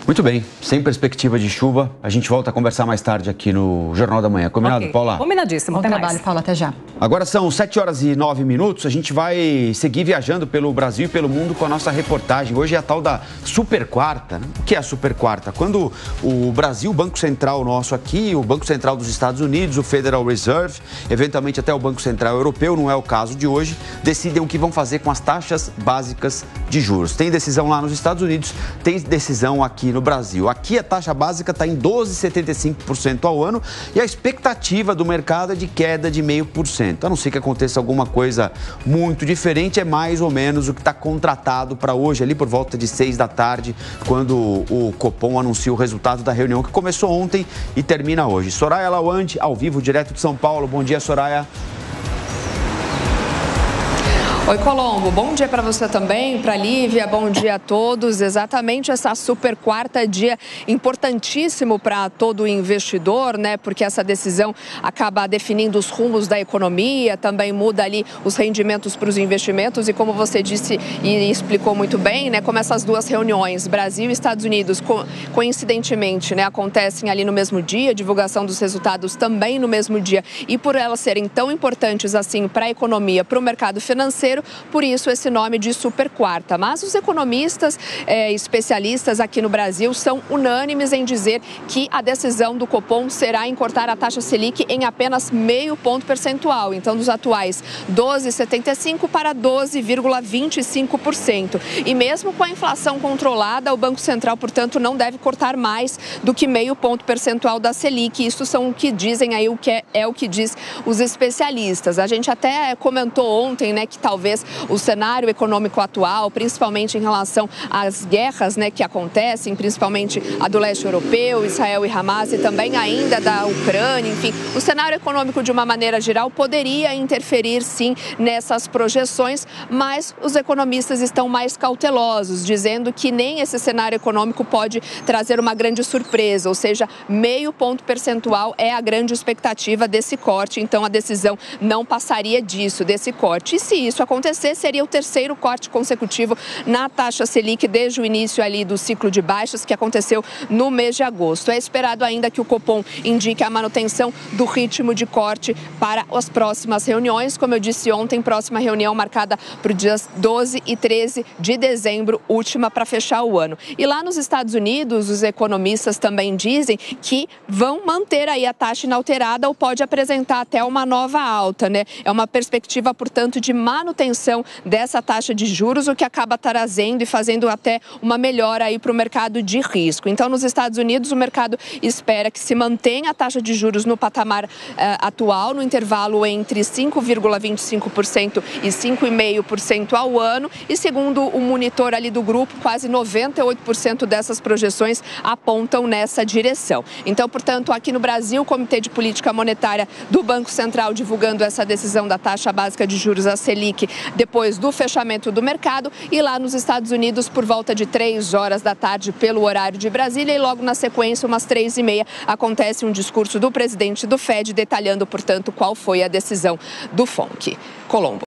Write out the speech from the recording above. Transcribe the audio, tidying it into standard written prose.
Muito bem, sem perspectiva de chuva, a gente volta a conversar mais tarde aqui no Jornal da Manhã. Combinado, Okay. Paula? Combinadíssimo. Bom Até trabalho, mais. Paula. Até já. Agora são 7h09, a gente vai seguir viajando pelo Brasil e pelo mundo com a nossa reportagem. Hoje é a tal da Super Quarta. O que é a Super Quarta? Quando o Brasil, o Banco Central nosso aqui, o Banco Central dos Estados Unidos, o Federal Reserve, eventualmente até o Banco Central Europeu, não é o caso de hoje, decidem o que vão fazer com as taxas básicas de juros. Tem decisão lá nos Estados Unidos, tem decisão aqui no Brasil. Aqui a taxa básica está em 12,75% ao ano e a expectativa do mercado é de queda de 0,5%. A não ser que aconteça alguma coisa muito diferente, é mais ou menos o que está contratado para hoje, ali por volta de 6 da tarde, quando o Copom anuncia o resultado da reunião que começou ontem e termina hoje. Soraya Lawande, ao vivo, direto de São Paulo. Bom dia, Soraya. Oi, Colombo. Bom dia para você também, para a Lívia. Bom dia a todos. Exatamente essa super quarta, dia importantíssimo para todo investidor, né? Porque essa decisão acaba definindo os rumos da economia, também muda ali os rendimentos para os investimentos e como você disse e explicou muito bem, né? Como essas duas reuniões, Brasil e Estados Unidos, coincidentemente, né? Acontecem ali no mesmo dia, divulgação dos resultados também no mesmo dia e por elas serem tão importantes assim para a economia, para o mercado financeiro, por isso esse nome de Super Quarta. Mas os economistas especialistas aqui no Brasil são unânimes em dizer que a decisão do Copom será em cortar a taxa Selic em apenas 0,5 ponto percentual. Então, dos atuais 12,75% para 12,25%. E mesmo com a inflação controlada, o Banco Central, portanto, não deve cortar mais do que 0,5 ponto percentual da Selic. Isso são o que dizem aí, o que é o que diz os especialistas. A gente até comentou ontem, né, que talvez o cenário econômico atual, principalmente em relação às guerras, né, que acontecem, principalmente a do leste europeu, Israel e Hamas, e também ainda da Ucrânia, enfim, o cenário econômico de uma maneira geral poderia interferir sim nessas projeções, mas os economistas estão mais cautelosos, dizendo que nem esse cenário econômico pode trazer uma grande surpresa, ou seja, 0,5 ponto percentual é a grande expectativa desse corte, então a decisão não passaria disso, desse corte. E se isso acontecer, seria o terceiro corte consecutivo na taxa Selic desde o início ali do ciclo de baixas que aconteceu no mês de agosto. É esperado ainda que o Copom indique a manutenção do ritmo de corte para as próximas reuniões. Como eu disse ontem, próxima reunião marcada para os dias 12 e 13 de dezembro, última para fechar o ano. E lá nos Estados Unidos, os economistas também dizem que vão manter aí a taxa inalterada ou pode apresentar até uma nova alta, né? É uma perspectiva, portanto, de manutenção dessa taxa de juros, o que acaba trazendo e fazendo até uma melhora aí para o mercado de risco. Então, nos Estados Unidos, o mercado espera que se mantenha a taxa de juros no patamar atual, no intervalo entre 5,25% e 5,5% ao ano. E segundo o monitor ali do grupo, quase 98% dessas projeções apontam nessa direção. Então, portanto, aqui no Brasil, o Comitê de Política Monetária do Banco Central divulgando essa decisão da taxa básica de juros, a Selic, depois do fechamento do mercado, e lá nos Estados Unidos por volta de 3 horas da tarde pelo horário de Brasília, e logo na sequência, umas 3h30, acontece um discurso do presidente do FED detalhando, portanto, qual foi a decisão do FONC. Colombo.